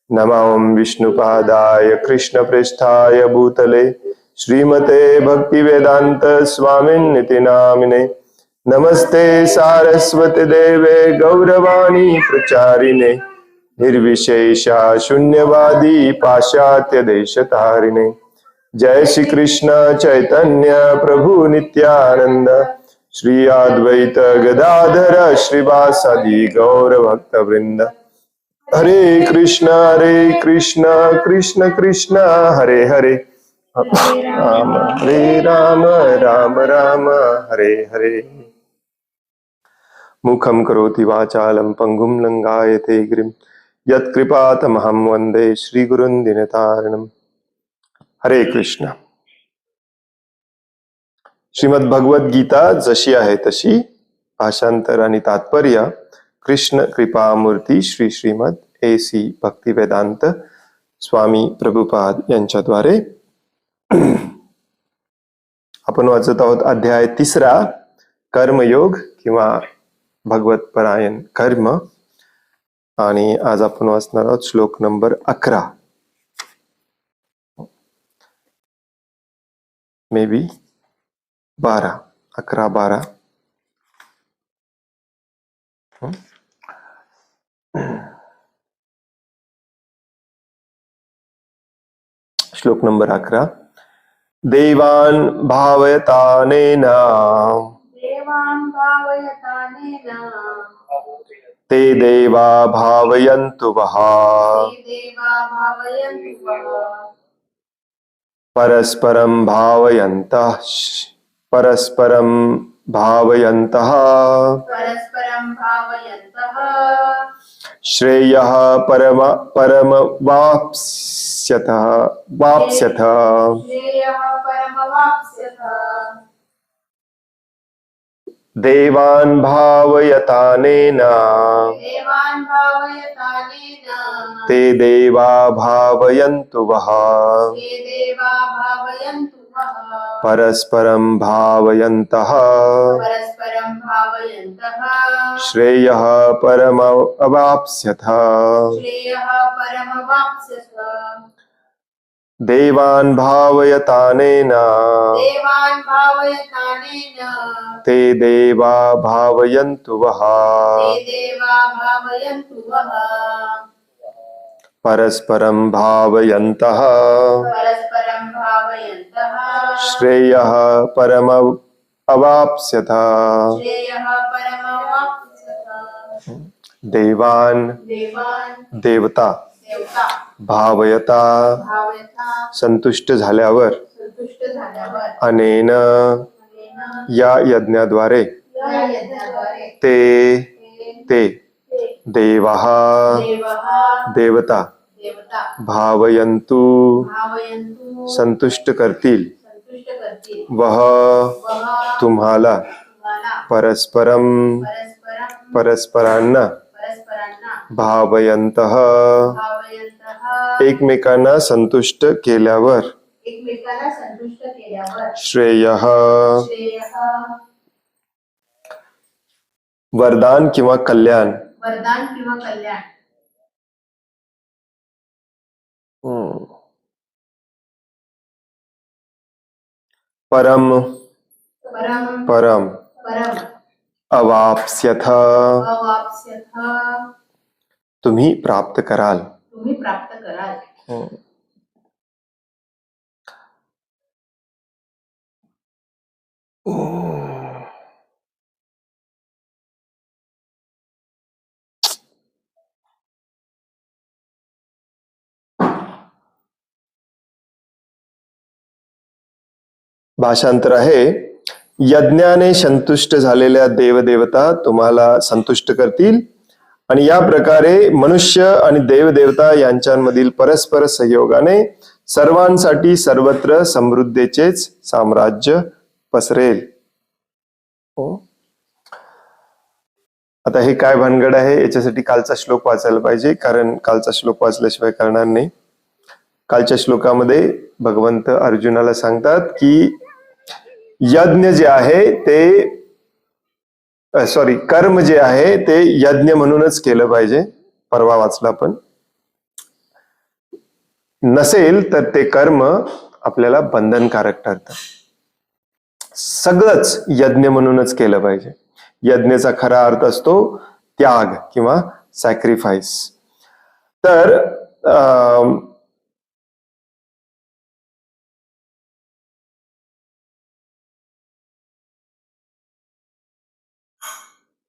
नमो विष्णुपादाय कृष्णप्रेष्ठाय भूतले श्रीमते भक्तिवेदांत स्वामिन्निति नामिने। नमस्ते सारस्वती देवे गौरवाणी प्रचारिणे निर्विशेषा शून्यवादी पाश्चात्य देशतारिणे। जय श्री कृष्ण चैतन्य प्रभु नित्यानंद श्री अद्वैत गदाधर श्रीवासादि गौर भक्त वृंद। हरे कृष्ण कृष्ण कृष्ण हरे हरे हरे राम राम राम हरे हरे। मुखं करोति वाचालं पंगुं लंघयते गिरिं यत्कृपातमहं वन्दे श्रीगुरुं दीनतारिणं। हरे कृष्ण। श्रीमद भगवद गीता जशी आहे तशी, भाषांतर आणि तात्पर्य कृष्ण कृपामूर्ती श्री श्रीमद AC भक्तिवेदांत स्वामी प्रभुपाद यांच्याद्वारे आपण वाचत आहोत अध्याय 3 कर्मयोग किंवा भगवत परायण कर्म। आणि आज आपण वाचणार आहोत श्लोक नंबर 11, मे बी 12, 11, 12। श्लोक नंबर 11। देवान् भावयतानेन ते देवा भावयन्तु वः परस्परं भावयन्तः श्रेयः वाप्स्यथ। देवान् भावयतानेन ते देवा भावयन्तु वः परस्परं भावयन्तः श्रेयः परमवाप्स्यथ। देवान् भावयतानेन ते देवा भावयन्तु वः परस्परं भावयन्तः श्रेयः परमवाप्स्यथ। देवान् देवता भावयता संतुष्ट झाल्यावर अनेन या यज्ञाद्वारे ते देवाः देवता भावयन्तु संतुष्ट करतील वह तुम्हाला परस्परांना भावयन्तः एकमेकांना संतुष्ट केल्यावर श्रेयः वरदान किंवा कल्याण परम अवाप्स्यथ तुम्ही प्राप्त कराल। भाषांतर आहे, यज्ञाने संतुष्ट झालेल्या देवदेवता तुम्हाला संतुष्ट करतील आणि या प्रकारे मनुष्य आणि देवदेवता यांच्यामधील परस्पर सहयोगाने सर्वांसाठी सर्वत्र समृद्धीचेच साम्राज्य पसरेल। आता हे काय भानगड आहे याच्यासाठी कालचा श्लोक वाचायला पाहिजे, कारण कालचा श्लोक वाचल्याशिवाय करणार नाही। कालच्या श्लोकामध्ये भगवंत अर्जुनाला सांगतात की यज्ञ जे आहे ते कर्म जे आहे ते यज्ञ म्हणूनच केलं पाहिजे। परवा वाचला आपण नसेल तर ते कर्म आपल्याला बंधनकारक ठरतं. सगळंच यज्ञ म्हणूनच केलं पाहिजे. यज्ञाचा खरा अर्थ असतो त्याग किंवा सॅक्रिफाईस. तर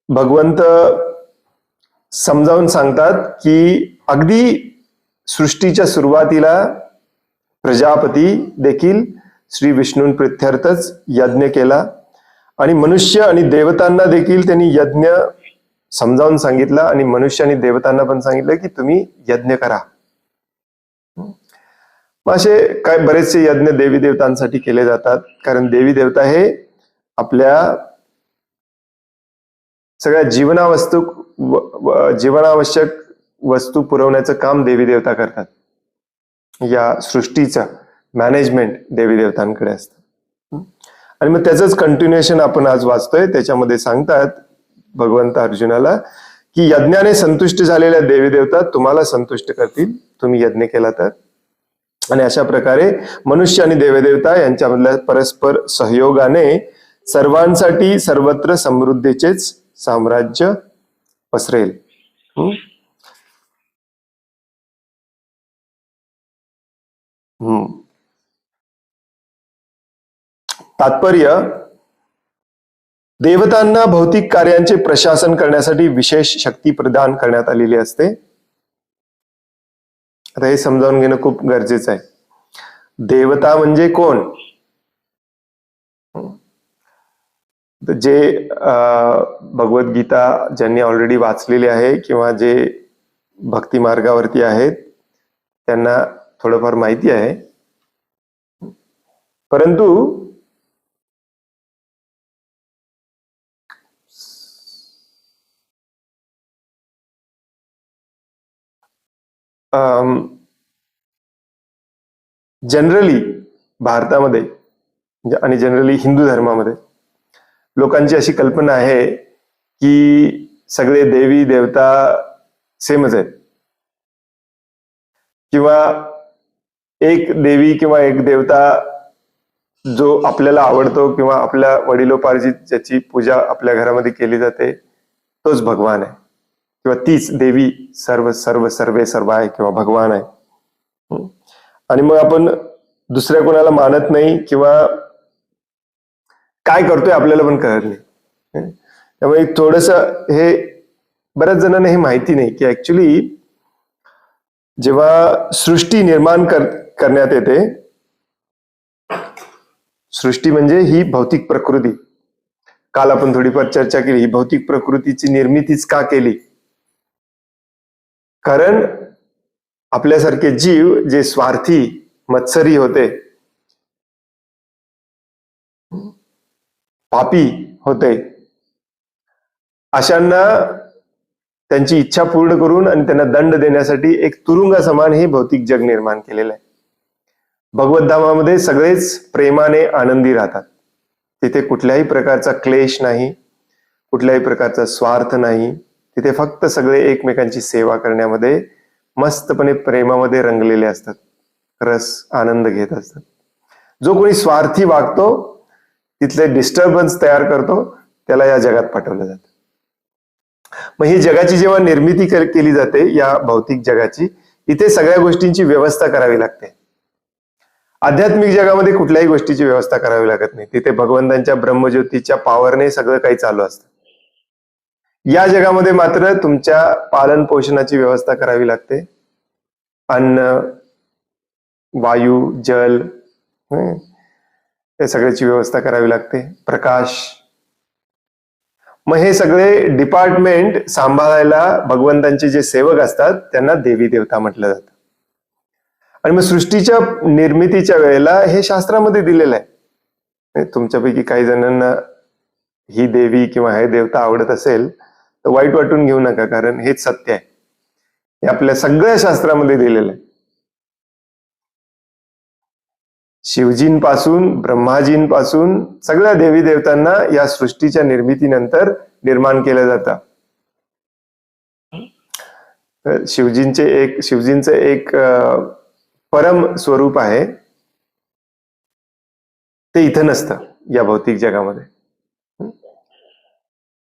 भगवंत समजावून सांगतात की अगदी सृष्टीच्या सुरुवातीला प्रजापती देखील श्री विष्णूंप्रित्यर्थच यज्ञ केला आणि मनुष्य आणि देवतांना देखील त्यांनी यज्ञ समजावून सांगितला आणि मनुष्य आणि देवतांना पण सांगितलं की तुम्ही यज्ञ करा. असे काय बरेचसे यज्ञ देवी देवतांसाठी केले जातात, कारण देवी देवता हे आपल्या सगळ्या जीवनावश्यक वस्तू पुरवण्याचं काम देवी देवता करतात. या सृष्टीचं मॅनेजमेंट देवी देवतांकडे असतं. आणि मग त्याचंच कंटिन्युएशन आपण आज वाचतोय. त्याच्यामध्ये सांगतात भगवंत अर्जुनाला की यज्ञाने संतुष्ट झालेल्या देवी देवता तुम्हाला संतुष्ट करतील, तुम्ही यज्ञ केला तर. आणि अशा प्रकारे मनुष्य आणि देवदेवता यांच्यामधल्या परस्पर सहयोगाने सर्वांसाठी सर्वत्र समृद्धीचेच साम्राज्य पसरेल. तात्पर्य, देवतांना भौतिक कार्यांचे प्रशासन करण्यासाठी विशेष शक्ती प्रदान करण्यात आलेली असते. आता हे समजावून घेणं खूप गरजेचं आहे. देवता म्हणजे कोण? जे भगवद्गीता ज्यांनी ऑलरेडी वाचलेली आहे किंवा जे भक्ती मार्गावरती आहेत त्यांना थोडंफार माहिती आहे, परंतु जनरली भारतामध्ये आणि जनरली हिंदू धर्मामध्ये लोकांची अशी कल्पना आहे की सगळे देवी देवता सेमच आहेत, किंवा एक देवी किंवा एक देवता जो आपल्याला आवडतो किंवा आपल्या वडिलोपार्जित ज्याची पूजा आपल्या घरामध्ये केली जाते तोच भगवान आहे, किंवा तीच देवी सर्व सर्व सर्वे सर्व आहे किंवा भगवान आहे. आणि मग आपण दुसऱ्या कोणाला मानत नाही किंवा काय करतोय आपल्याला पण कळत नाही. त्यामुळे थोडस हे बऱ्याच जणांना हे माहिती नाही की ऍक्च्युली जेव्हा सृष्टी निर्माण करण्यात येते, सृष्टी म्हणजे ही भौतिक प्रकृती, काल आपण थोडीफार चर्चा केली, ही भौतिक प्रकृतीची निर्मितीच का केली? कारण आपल्यासारखे जीव जे स्वार्थी मत्सरी होते, पापी होते, अशांना त्यांची इच्छा पूर्ण करून आणि त्यांना दंड देण्यासाठी एक तुरुंगा समान हे भौतिक जग निर्माण केलेलं आहे. भगवत धामामध्ये सगळेच प्रेमाने आनंदी राहतात. तिथे कुठल्याही प्रकारचा क्लेश नाही, कुठल्याही प्रकारचा स्वार्थ नाही. तिथे फक्त सगळे एकमेकांची सेवा करण्यामध्ये मस्तपणे प्रेमामध्ये रंगलेले असतात, रस आनंद घेत असतात. जो कोणी स्वार्थी वागतो, तिथले डिस्टर्बन्स तयार करतो, त्याला या जगात पाठवलं जातं. मग ही जगाची जेव्हा निर्मिती केली जाते, या भौतिक जगाची, इथे सगळ्या गोष्टींची व्यवस्था करावी लागते. आध्यात्मिक जगामध्ये कुठल्याही गोष्टीची व्यवस्था करावी लागत नाही. तिथे भगवंतांच्या ब्रह्मज्योतीच्या पॉवरने सगळं काही चालू असतं. या जगामध्ये मात्र तुमच्या पालन पोषणाची व्यवस्था करावी लागते. अन्न, वायू, जल, हे सगळ्याची व्यवस्था करावी लागते. प्रकाश. मग हे सगळे डिपार्टमेंट सांभाळायला भगवंतांचे जे सेवक असतात त्यांना देवी देवता म्हटलं जातं. आणि मग सृष्टीच्या निर्मितीच्या वेळेला हे शास्त्रामध्ये दिलेलं आहे. तुमच्यापैकी काही जणांना ही देवी किंवा हे देवता आवडत असेल तर वाईट वाटून घेऊ नका, कारण हेच सत्य आहे. हे आपल्या सगळ्या शास्त्रामध्ये दिलेलं आहे. शिवजींपासून ब्रह्माजींपासून सगळ्या देवी देवतांना या सृष्टीच्या निर्मितीनंतर निर्माण केलं जातं. शिवजींचं एक परम स्वरूप आहे ते इथं नसतं या भौतिक जगामध्ये.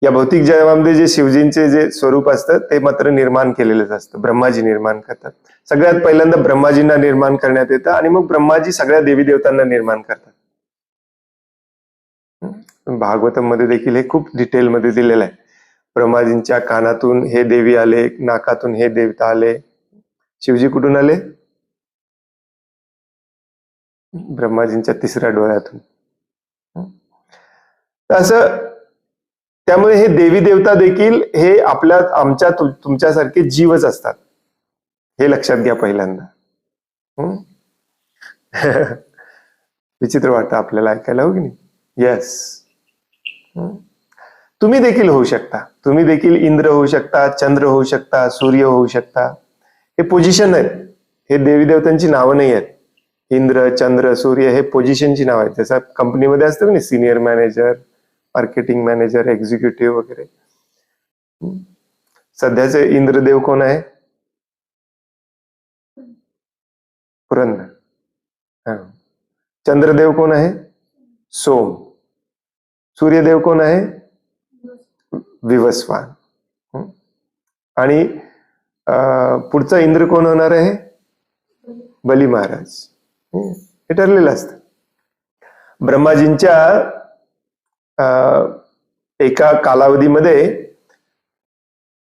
या भौतिक जगामध्ये जे शिवजींचे जे स्वरूप असतं ते मात्र निर्माण केलेलंच असतं. ब्रह्माजी निर्माण करतात. सगळ्यात पहिल्यांदा ब्रह्माजींना निर्माण करण्यात येतं आणि मग ब्रह्माजी सगळ्या देवी देवतांना निर्माण करतात. भागवतम मध्ये देखील हे खूप डिटेलमध्ये दिलेलं आहे. ब्रह्माजींच्या कानातून हे देवी आले, नाकातून हे देवता आले. शिवजी कुठून आले? ब्रह्माजींच्या तिसऱ्या डोळ्यातून. असं त्यामुळे हे देवी देवता देखील हे आमच्या तुमच्यासारखे जीवच असतात, हे लक्षात घ्या पहिल्यांदा. विचित्र वाटतं आपल्याला ऐकायला, हो की नाही? येस. तुम्ही देखील होऊ शकता. तुम्ही देखील इंद्र होऊ शकता, चंद्र होऊ शकता, सूर्य होऊ शकता. हे पोझिशन आहेत, हे देवी देवतांची नावं नाही आहेत. इंद्र, चंद्र, सूर्य हे पोझिशनची नाव आहेत. जसं कंपनीमध्ये असतं ना, senior manager, marketing manager, executive वगैरे. सध्याचे इंद्रदेव कोण आहे? पुरंदर. चंद्रदेव कोण आहे? सोम. सूर्यदेव कोण आहे? विवस्वान. आणि पुढचा इंद्र कोण होणार आहे? बली महाराज. हे ठरलेलं असतं. ब्रह्माजींच्या एका कालावधीमध्ये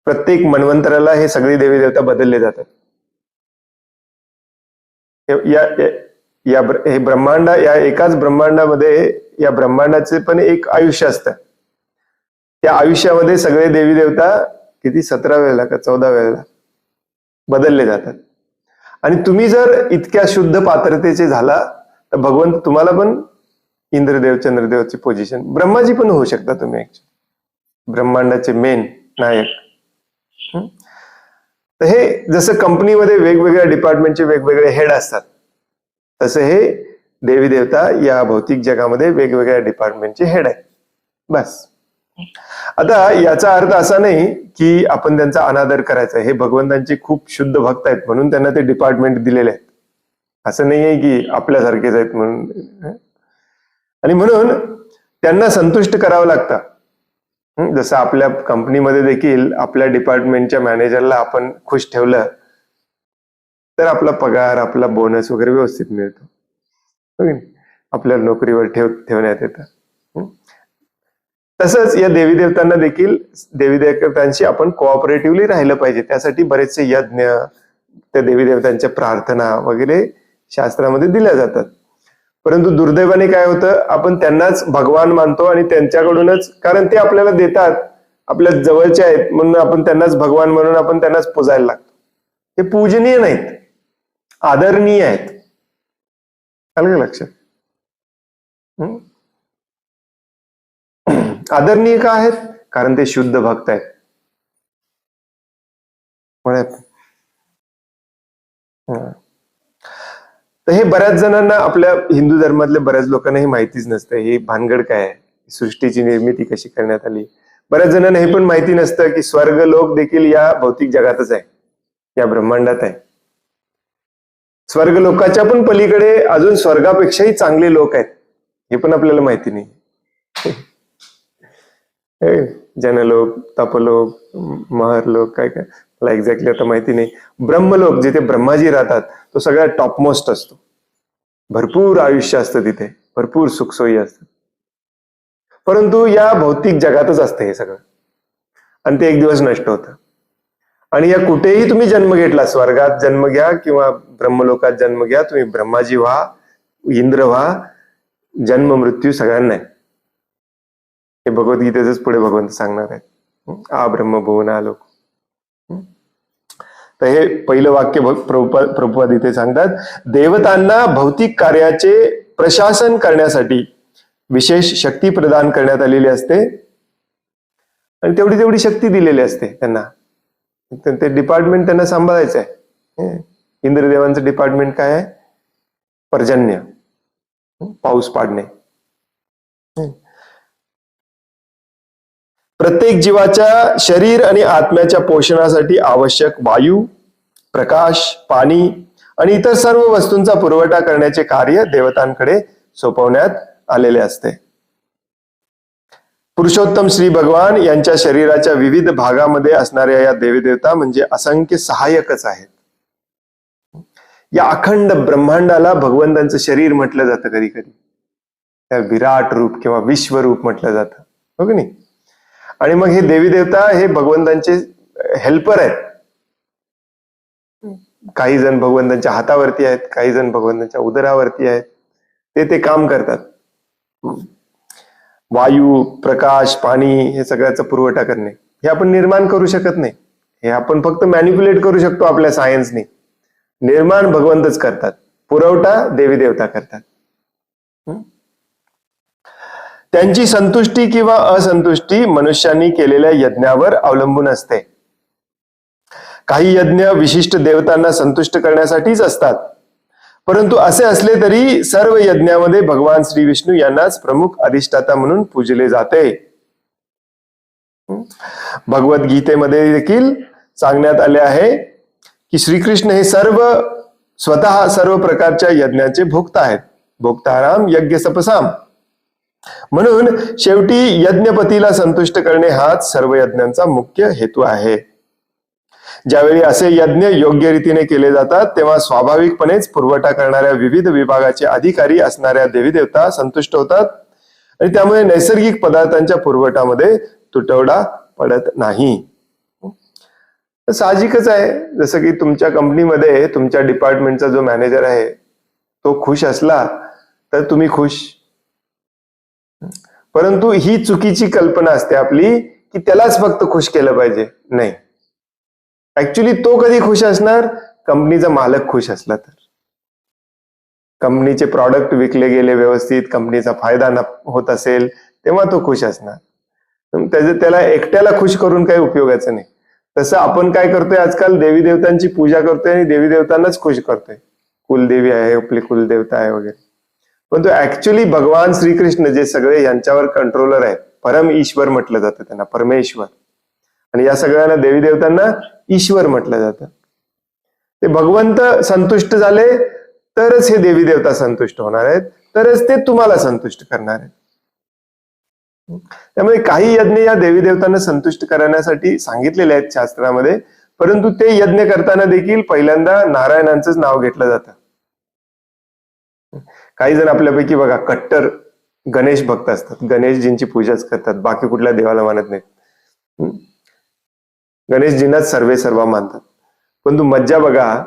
प्रत्येक मन्वंतराला हे सगळे देवी देवता बदलले जातात. हे ब्रह्मांड, या एकाच ब्रह्मांडामध्ये या ब्रह्मांडाचे पण एक आयुष्य असतं. त्या आयुष्यामध्ये सगळे देवी देवता किती 17 वेळेला का 14 वेळेला बदलले जातात. आणि तुम्ही जर इतक्या शुद्ध पात्रतेचे झाला तर भगवंत तुम्हाला पण इंद्रदेव, चंद्रदेवची पोझिशन, ब्रह्माजी पण होऊ शकता तुम्ही. ऍक्च्युअली ब्रह्मांडाचे मेन नायक. तर हे जसं कंपनीमध्ये वेगवेगळ्या डिपार्टमेंटचे वेगवेगळे हेड असतात, तसं हे देवी देवता या भौतिक जगामध्ये वेगवेगळ्या डिपार्टमेंटचे हेड आहेत. बस. आता याचा अर्थ असा नाही की आपण त्यांचा अनादर करायचा. हे भगवंतांचे खूप शुद्ध भक्त आहेत म्हणून त्यांना ते डिपार्टमेंट दिलेले आहेत. असं नाही आहे की आपल्यासारखेच आहेत म्हणून. आणि म्हणून त्यांना संतुष्ट करावं लागतं. जसं आपल्या कंपनीमध्ये देखील आपल्या डिपार्टमेंटच्या मॅनेजरला आपण खुश ठेवलं तर आपला पगार, आपला बोनस वगैरे व्यवस्थित मिळतो. आपल्या नोकरीवर ठेवण्यात येतं. तसंच या देवी देवतांना देखील, देवी देवतांशी आपण कोऑपरेटिव्हली राहिलं पाहिजे. त्यासाठी बरेचसे यज्ञ, त्या देवी देवतांच्या प्रार्थना वगैरे शास्त्रामध्ये दिल्या जातात. परंतु दुर्दैवाने काय होतं, आपण त्यांनाच भगवान मानतो आणि त्यांच्याकडूनच, कारण ते आपल्याला देतात, आपल्या जवळचे आहेत म्हणून आपण त्यांनाच भगवान म्हणून आपण त्यांनाच पूजायला लागतो. ते पूजनीय नाहीत, आदरणीय आहेत. आलं का लक्षात? आदरणीय का आहेत? कारण ते शुद्ध भक्त आहेत. तर हे बऱ्याच जणांना, आपल्या हिंदू धर्मातल्या बऱ्याच लोकांना हे माहितीच नसतं. ही भानगड काय आहे, सृष्टीची निर्मिती कशी करण्यात आली. बऱ्याच जणांना हे पण माहिती नसतं की स्वर्ग लोक देखील या भौतिक जगातच आहे, या ब्रह्मांडात आहे. स्वर्ग लोकाच्या पण पलीकडे अजून स्वर्गापेक्षाही चांगले लोक आहेत, हे पण आपल्याला माहिती नाही. जनलोक, तपलोक, महरलोक, काय काय मला एक्झॅक्टली आता माहिती नाही. ब्रह्मलोक, जिथे ब्रह्माजी राहतात, तो सगळ्यात टॉपमोस्ट असतो. भरपूर आयुष्य असतं तिथे, भरपूर सुखसोयी असतात. परंतु या भौतिक जगातच असतं हे सगळं, आणि ते एक दिवस नष्ट होतं. आणि या कुठेही तुम्ही जन्म घेतला, स्वर्गात जन्म घ्या किंवा ब्रह्मलोकात जन्म घ्या, तुम्ही ब्रह्माजी व्हा, इंद्र व्हा, जन्म मृत्यू सगळ्यांना आहे. हे भगवद्गीतेच पुढे भगवंत सांगणार आहेत. आ ब्रह्मभुवन आलोक. तर हे पहिलं वाक्य प्रभुपाद इथे सांगतात, देवतांना भौतिक कार्याचे प्रशासन करण्यासाठी विशेष शक्ती प्रदान करण्यात आलेली असते आणि तेवढी तेवढी शक्ती दिलेली असते त्यांना. ते डिपार्टमेंट त्यांना सांभाळायचं आहे. इंद्रदेवांचं डिपार्टमेंट काय आहे? पर्जन्य, पाऊस पाडणे. प्रत्येक जीवाच्या शरीर आणि आत्म्याच्या पोषणासाठी आवश्यक वायू, प्रकाश, पाणी आणि इतर सर्व वस्तूंचा पुरवठा करण्याचे कार्य देवतांकडे सोपवण्यात आलेले असते. पुरुषोत्तम श्री भगवान यांच्या शरीराच्या विविध भागामध्ये असणाऱ्या या देवीदेवता म्हणजे असंख्य सहाय्यकच आहेत. या अखंड ब्रह्मांडाला भगवंतांचं शरीर म्हटलं जातं, कधी कधी त्या विराट रूप किंवा विश्वरूप म्हटलं जातं, हो की नाही. आणि मग हे देवी देवता हे भगवंतांचे हेल्पर आहेत. काही जण भगवंतांच्या हातावरती आहेत, काही जण भगवंतांच्या उदरावरती आहेत. ते काम करतात. वायू, प्रकाश, पाणी हे सगळ्याचा पुरवठा करणे हे आपण निर्माण करू शकत नाही. हे आपण फक्त मॅनिप्युलेट करू शकतो आपल्या सायन्सने. निर्माण भगवंतच करतात, पुरवठा देवी देवता करतात. त्यांची संतुष्टी किंवा असंतुष्टी मनुष्यांनी केलेल्या यज्ञावर अवलंबून असते. काही यज्ञ विशिष्ट देवतांना संतुष्ट करण्यासाठीच असतात, परंतु असे असले तरी सर्व यज्ञामध्ये भगवान श्री विष्णू यांनाच प्रमुख अधिष्ठाता म्हणून पूजले जाते. भगवद्गीतेमध्ये देखील सांगण्यात आले आहे की श्रीकृष्ण हे स्वतः सर्व प्रकारच्या यज्ञाचे भोक्ता आहेत. भोक्ताराम यज्ञ सपसाम. म्हणून शेवटी यज्ञपतीला संतुष्ट करणे हाच सर्व यज्ञांचा मुख्य हेतू आहे. ज्यावेळी असे यज्ञ योग्य रीतीने केले जातात तेव्हा स्वाभाविकपणेच पुरवठा करणाऱ्या विविध विभागाचे अधिकारी असणाऱ्या देवी देवता संतुष्ट होतात आणि त्यामुळे नैसर्गिक पदार्थांच्या पुरवठामध्ये तुटवडा पडत नाही. साहजिकच आहे, जसं की तुमच्या कंपनीमध्ये तुमच्या डिपार्टमेंटचा जो मॅनेजर आहे तो खुश असला तर तुम्ही खुश. परंतु ही चुकीची कल्पना असते आपली की त्यालाच फक्त खुश केलं पाहिजे. नाही, ऍक्च्युली तो कधी खुश असणार? कंपनीचा मालक खुश असला तर. कंपनीचे प्रॉडक्ट विकले गेले व्यवस्थित, कंपनीचा फायदा होत असेल तेव्हा तो खुश असणार. त्याला एकट्याला खुश करून काही उपयोगाचं नाही. तसं आपण काय करतोय आजकाल, देवी देवतांची पूजा करतोय आणि देवी देवतांनाच खुश करतोय. कुलदेवी आहे, आपली कुलदेवता आहे वगैरे. पण तो ऍक्च्युली भगवान श्रीकृष्ण जे सगळे यांच्यावर कंट्रोलर आहेत, परम ईश्वर म्हटलं जातं त्यांना, परमेश्वर. आणि या सगळ्यांना देवी देवतांना ईश्वर म्हटलं जातं. ते भगवंत संतुष्ट झाले तरच हे देवी देवता संतुष्ट होणार आहेत, तरच ते तुम्हाला संतुष्ट करणार आहेत. त्यामुळे काही यज्ञ या देवी देवतांना संतुष्ट करण्यासाठी सांगितलेले आहेत शास्त्रामध्ये, परंतु ते यज्ञ करताना देखील पहिल्यांदा नारायणांचंच नाव घेतलं जातं. काही जण आपल्यापैकी बघा कट्टर गणेश भक्त असतात, गणेशजींची पूजाच करतात, बाकी कुठल्या देवाला मानत नाहीत. गणेशजींनाच सर्वे सर्व मानतात. पण तू मज्जा बघा,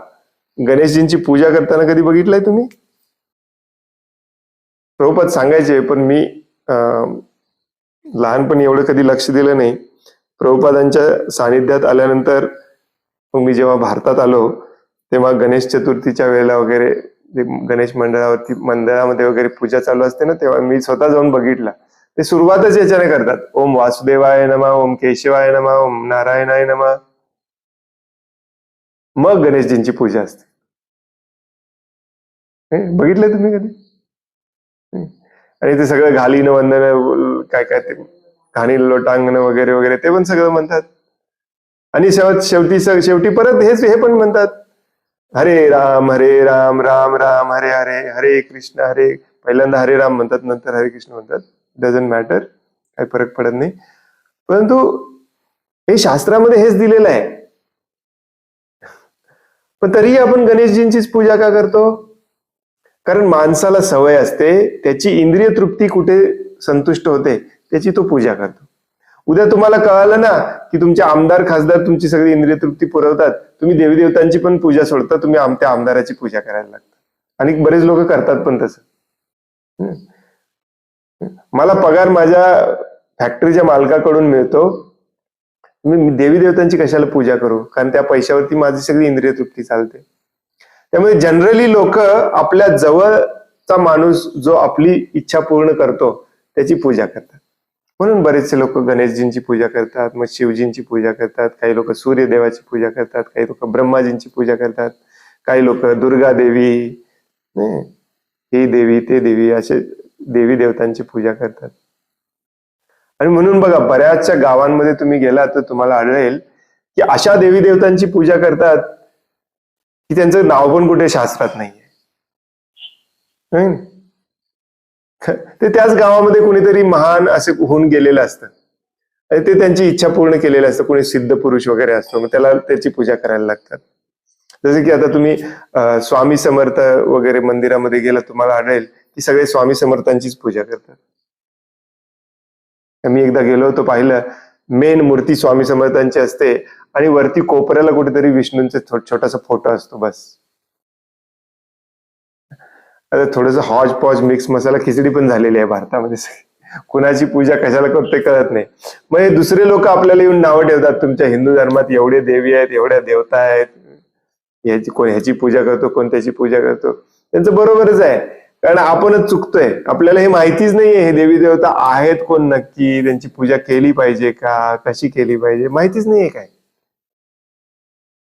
गणेशजींची पूजा करताना कधी बघितलंय तुम्ही? प्रभुपाद सांगायचे, पण मी लहानपणी एवढं कधी लक्ष दिलं नाही. प्रभुपादांच्या सानिध्यात आल्यानंतर मग मी जेव्हा भारतात आलो तेव्हा गणेश चतुर्थीच्या वेळेला वगैरे गणेश मंडळामध्ये वगैरे पूजा चालू असते ना, तेव्हा मी स्वतः जाऊन बघितला. ते सुरुवातच याच्याने करतात, ओम वासुदेवाय नमः, ओम केशवाय नमः, ओम नारायणाय नमः. मग गणेशजींची पूजा असते. बघितलंय तुम्ही कधी? आणि ते सगळं घालीनं वंदन काय काय ते घाणी लोटांगण वगैरे वगैरे ते पण सगळं म्हणतात. आणि शेवटी परत हे पण म्हणतात, हरे राम राम राम हरे हरे, हरे कृष्ण हरे. पहिल्यांदा हरे राम म्हणतात, नंतर हरे कृष्ण म्हणतात. डझंट मॅटर, काही फरक पडत नाही. परंतु हे शास्त्रामध्ये हेच दिलेलं आहे. पण तरीही आपण गणेशजींचीच पूजा का करतो? कारण माणसाला सवय असते, त्याची इंद्रिय तृप्ती कुठे संतुष्ट होते त्याची तो पूजा करतो. उद्या तुम्हाला कळालं ना की तुमचे आमदार खासदार तुमची सगळी इंद्रिय तृप्ती पुरवतात, तुम्ही देवी देवतांची पण पूजा सोडता, तुम्ही त्या आमदाराची पूजा करायला लागता. आणि बरेच लोक करतात पण तसं. मला पगार माझ्या फॅक्टरीच्या मालकाकडून मिळतो, मी देवी देवतांची कशाला पूजा करू? कारण त्या पैशावरती माझी सगळी इंद्रिय तृप्ती चालते. त्यामुळे जनरली लोक आपल्या जवळचा माणूस जो आपली इच्छा पूर्ण करतो त्याची पूजा करतात. म्हणून बरेचसे लोक गणेशजींची पूजा करतात, मग शिवजींची पूजा करतात, काही लोक सूर्यदेवाची पूजा करतात, काही लोक ब्रह्माजींची पूजा करतात, काही लोक दुर्गा देवी, ही देवी ते देवी, असे देवी देवतांची पूजा करतात. आणि म्हणून बघा, बऱ्याचशा गावांमध्ये तुम्ही गेलात तर तुम्हाला आढळेल की अशा देवी देवतांची पूजा करतात की त्यांचं नाव पण कुठे शास्त्रात नाहीये. ते त्याच गावामध्ये कोणीतरी महान असे होऊन गेलेलं असतं, ते त्यांची इच्छा पूर्ण केलेली असतं. कोणी सिद्ध पुरुष वगैरे असतो, मग त्याला त्याची पूजा करायला लागतात. जसे की आता तुम्ही स्वामी समर्थ वगैरे मंदिरामध्ये गेला, तुम्हाला आढळेल की सगळे स्वामी समर्थांचीच पूजा करतात. मी एकदा गेलो होतो, पाहिलं मेन मूर्ती स्वामी समर्थांची असते आणि वरती कोपऱ्याला कुठेतरी विष्णूंचा छोटासा फोटो असतो बस. आता थोडस हॉज पॉज मिक्स मसाला खिचडी पण झालेली आहे भारतामध्ये. कुणाची पूजा कशाला करते कळत नाही. मग हे दुसरे लोक आपल्याला येऊन नावं ठेवतात, तुमच्या हिंदू धर्मात एवढे देवी आहेत, एवढ्या देवता आहेत, कोण ह्याची पूजा करतो, कोण त्याची पूजा करतो. त्यांचं बरोबरच आहे, कारण आपणच चुकतोय. आपल्याला हे माहितीच नाहीये हे देवी देवता आहेत कोण नक्की, त्यांची पूजा केली पाहिजे का, कशी केली पाहिजे, माहितीच नाहीये काय.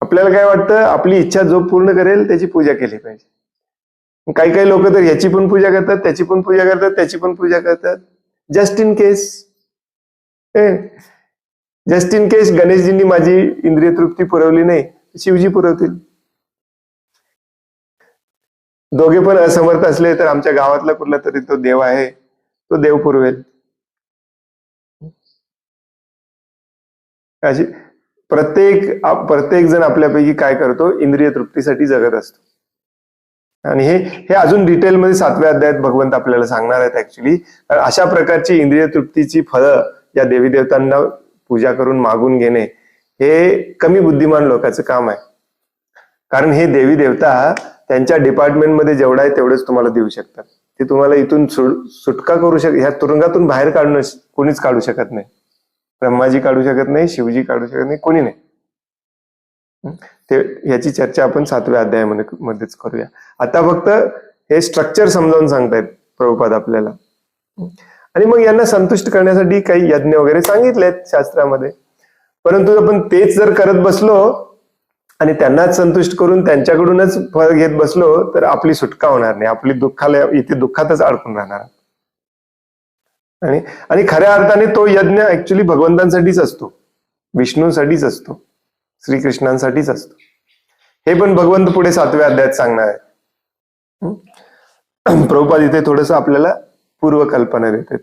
आपल्याला काय वाटतं, आपली इच्छा जो पूर्ण करेल त्याची पूजा केली पाहिजे. काही काही लोक तर ह्याची पण पूजा करतात, त्याची पण पूजा करतात, त्याची पण पूजा करतात, just in case. Just in case गणेशजींनी माझी इंद्रिय तृप्ती पुरवली नाही, शिवजी पुरवतील. दोघे पण असमर्थ असले तर आमच्या गावातला कुठला तरी तो देव आहे, तो देव पुरवेल. अशी प्रत्येक जण आपल्यापैकी काय करतो, इंद्रिय तृप्तीसाठी जगत असतो. आणि हे अजून डिटेलमध्ये 7व्या अध्यायात भगवंत आपल्याला सांगणार आहेत ऍक्च्युली. अशा प्रकारची इंद्रिय तृप्तीची फळं या देवी देवतांना पूजा करून मागून घेणे हे कमी बुद्धिमान लोकांचं काम आहे. कारण हे देवी देवता त्यांच्या डिपार्टमेंटमध्ये जेवढा आहे तेवढंच तुम्हाला देऊ शकतात. ते तुम्हाला इथून सुटका करू ह्या तुरुंगातून बाहेर काढणं कोणीच काढू शकत नाही. ब्रह्माजी काढू शकत नाही, शिवजी काढू शकत नाही, कोणी नाही. ते याची चर्चा आपण 7व्या अध्यायामध्येच करूया. आता फक्त हे स्ट्रक्चर समजावून सांगतायत प्रभुपाद आपल्याला. आणि मग यांना संतुष्ट करण्यासाठी काही यज्ञ वगैरे सांगितलेत शास्त्रामध्ये. परंतु आपण तेच जर करत बसलो आणि त्यांनाच संतुष्ट करून त्यांच्याकडूनच फळ घेत बसलो तर आपली सुटका होणार नाही. आपली इथे दुःखातच अडकून राहणार. आणि खऱ्या अर्थाने तो यज्ञ ऍक्च्युली भगवंतांसाठीच असतो, विष्णूंसाठीच असतो, श्रीकृष्णांसाठीच असतो. हे पण भगवंत पुढे 7व्या अध्यायात सांगणार आहे. प्रभुपाद इथे थोडस आपल्याला पूर्वकल्पना देतात.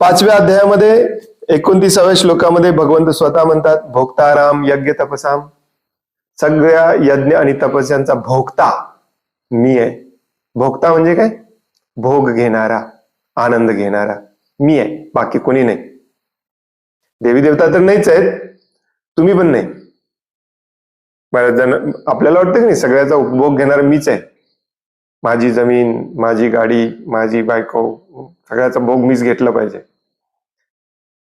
5व्या अध्यायामध्ये 29व्या श्लोकामध्ये भगवंत स्वतः म्हणतात, भोक्ताराम यज्ञ तपसाम. सगळ्या यज्ञ आणि तपस्यांचा भोक्ता मी आहे. भोक्ता म्हणजे काय, भोग घेणारा, आनंद घेणारा मी आहे, बाकी कोणी नाही. देवी देवता तर नाहीच आहेत, तुम्ही पण नाही. बऱ्याच जण आपल्याला वाटतं की नाही सगळ्याचा उपभोग घेणारा मीच आहे. माझी जमीन, माझी गाडी, माझी बायको, सगळ्याचा भोग मीच घेतला पाहिजे.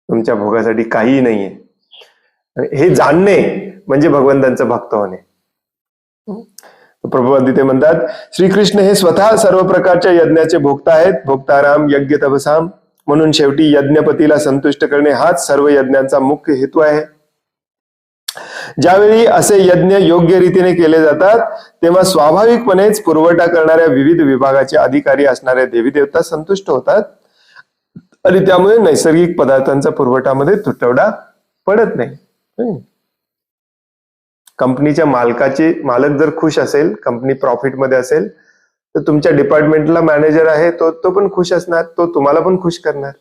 तुमच्या भोगासाठी काहीही नाहीये. हे जाणणे म्हणजे भगवंतांचं भक्त होणे. प्रभुपाद तिथे म्हणतात, श्रीकृष्ण हे स्वतः सर्व प्रकारच्या यज्ञाचे भोक्ता आहेत. भोक्ताराम यज्ञ तपसाम. म्हणून शेवटी यज्ञपतीला संतुष्ट करणे हाच सर्व यज्ञांचा मुख्य हेतू आहे. ज्यावेळी असे यज्ञ योग्य रीतीने केले जातात तेव्हा स्वाभाविकपणेच पुरवठा करणाऱ्या विविध विभागाचे अधिकारी असणाऱ्या देवी देवता संतुष्ट होतात आणि त्यामुळे नैसर्गिक पदार्थांचा पुरवठामध्ये तुटवडा पडत नाही. कंपनीच्या मालक जर खुश असेल, कंपनी प्रॉफिटमध्ये असेल, तर तुमच्या डिपार्टमेंटला मॅनेजर आहे तो पण खुश असणार, तो तुम्हाला पण खुश करणार.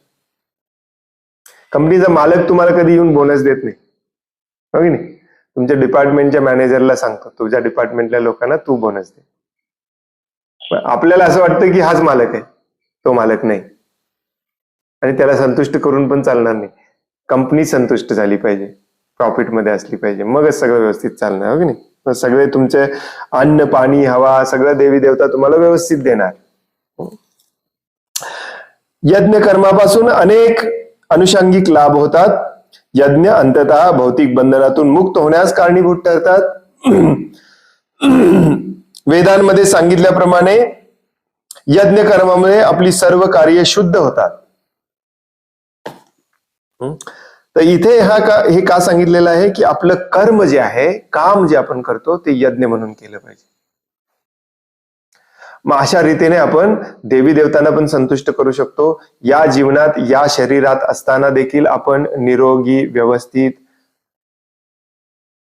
कंपनीचा मालक तुम्हाला कधी येऊन बोनस देत नाही, हो की नाही. तुमच्या डिपार्टमेंटच्या मॅनेजरला सांगतो, तुझ्या डिपार्टमेंटल्या लोकांना तू बोनस दे. आपल्याला असं वाटतं की हाच मालक आहे, तो मालक नाही. आणि त्याला संतुष्ट करून पण चालणार नाही. कंपनी संतुष्ट झाली पाहिजे, प्रॉफिटमध्ये असली पाहिजे, मगच सगळं व्यवस्थित चालणार, हो की नाही. सगळे तुमचे अन्न पाणी हवा सगळं देवी देवता तुम्हाला व्यवस्थित देणार. यज्ञ कर्मापासून अनेक अनुषंगिक लाभ होतात. यज्ञ अंततः भौतिक बंधनातून मुक्त होण्यास कारणीभूत ठरतात. वेदांमध्ये सांगितल्याप्रमाणे यज्ञ कर्मामुळे आपली सर्व कार्य शुद्ध होतात. तर इथे हे का सांगितलेलं आहे की आपलं कर्म जे आहे, काम जे आपण करतो ते यज्ञ म्हणून केलं पाहिजे. मग अशा रीतीने आपण देवी देवतांना पण संतुष्ट करू शकतो. या जीवनात, या शरीरात असताना देखील आपण निरोगी, व्यवस्थित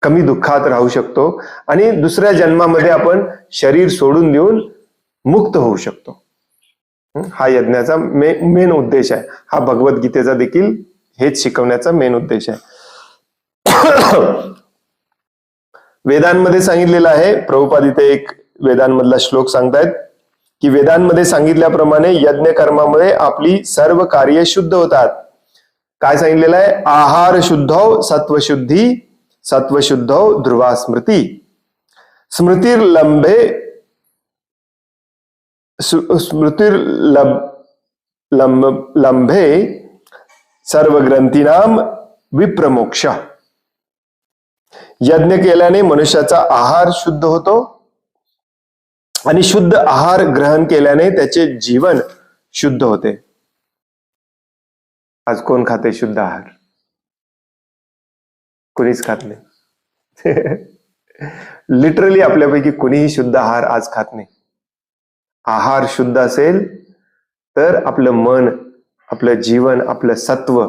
कमी दुःखात राहू शकतो आणि दुसऱ्या जन्मामध्ये आपण शरीर सोडून देऊन मुक्त होऊ शकतो. हा यज्ञाचा मेन उद्देश आहे. हा भगवद्गीतेचा देखील हेच शिकवण्याचा मेन उद्देश आहे. वेदांमध्ये सांगितलेलं आहे, प्रभुपाद इथे एक वेदांमधला श्लोक सांगतायत की वेदांमध्ये सांगितल्याप्रमाणे यज्ञ कर्मामुळे आपली सर्व कार्य शुद्ध होतात. काय सांगितलेलं आहे? आहार शुद्धो सत्वशुद्धी, सत्वशुद्धो ध्रुवा स्मृती, स्मृतिर्लंभे लंभे सर्व ग्रंथीनाम विप्रमोक्ष. यज्ञ केल्याने मनुष्याचा आहार शुद्ध होतो आणि शुद्ध आहार ग्रहण केल्याने त्याचे जीवन शुद्ध होते. आज कोण खाते शुद्ध आहार? कोणीच खात नाही. लिटरली आपल्यापैकी कोणीही शुद्ध आहार आज खात नाही. आहार शुद्ध असेल तर आपलं मन, आपलं जीवन, आपलं सत्व,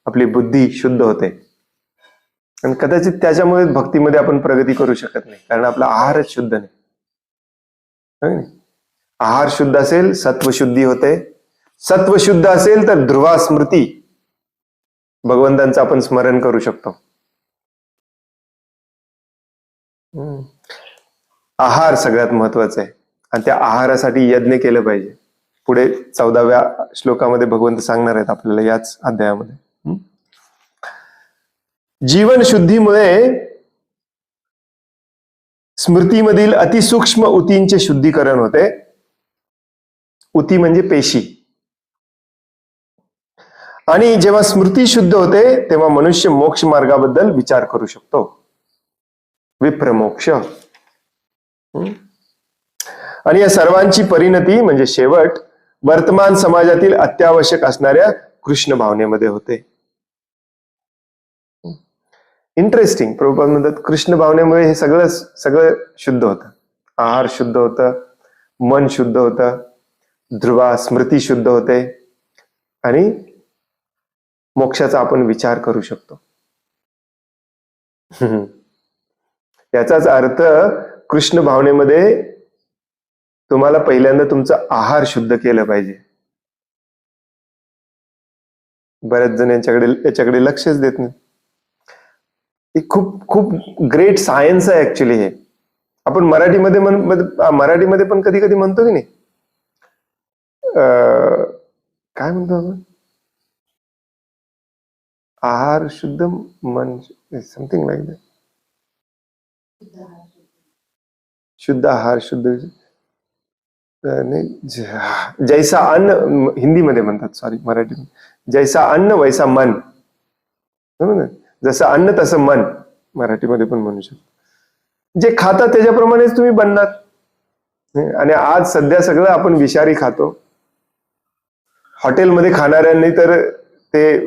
आपली बुद्धी शुद्ध होते आणि कदाचित त्याच्यामुळे भक्तीमध्ये आपण प्रगती करू शकत नाही, कारण आपला आहारच शुद्ध नाही. आहार शुद्ध असेल सत्व शुद्धी होते, सत्व शुद्ध असेल तर ध्रुवा स्मृती, भगवंतांचं आपण स्मरण करू शकतो. आहार सगळ्यात महत्वाचा आहे आणि त्या आहारासाठी यज्ञ केलं पाहिजे. पुढे 14व्या श्लोकामध्ये भगवंत सांगणार आहेत आपल्याला याच अध्यायामध्ये. जीवन शुद्धीमुळे स्मृतीमधील अतिसूक्ष्म ऊतींचे शुद्धीकरण होते. ऊती म्हणजे पेशी. आणि जेव्हा स्मृती शुद्ध होते तेव्हा मनुष्य मोक्ष मार्गाबद्दल विचार करू शकतो. विप्रमोक्ष. आणि या सर्वांची परिणती म्हणजे शेवट वर्तमान समाजातील अत्यावश्यक असणाऱ्या कृष्ण भावनेमध्ये होते. इंटरेस्टिंग. प्रभुपाद म्हणतात कृष्ण भावनेमुळे हे सगळं शुद्ध होतं. आहार शुद्ध होतं, मन शुद्ध होतं, ध्रुवा स्मृती शुद्ध होते आणि मोक्षाचा आपण विचार करू शकतो. याचाच अर्थ कृष्ण भावनेमध्ये तुम्हाला पहिल्यांदा तुमचं आहार शुद्ध केलं पाहिजे. बऱ्याच जण याच्याकडे लक्षच देत नाही. खूप खूप ग्रेट सायन्स आहे ऍक्च्युली हे. आपण मराठीमध्ये पण कधी कधी म्हणतो की नाही, काय म्हणतो आपण, आहार शुद्ध मन, समथिंग लाईक दॅट. शुद्ध आहार शुद्ध जैसा अन्न, हिंदीमध्ये म्हणतात, सॉरी मराठीमध्ये, जैसा अन्न वैसा मन. जसं अन्न तसं मन, मराठीमध्ये पण म्हणू शकतो. जे खाता त्याच्याप्रमाणेच तुम्ही बनणार. आणि आज सध्या सगळं आपण विषारी खातो. हॉटेलमध्ये खाणाऱ्यांनी तर ते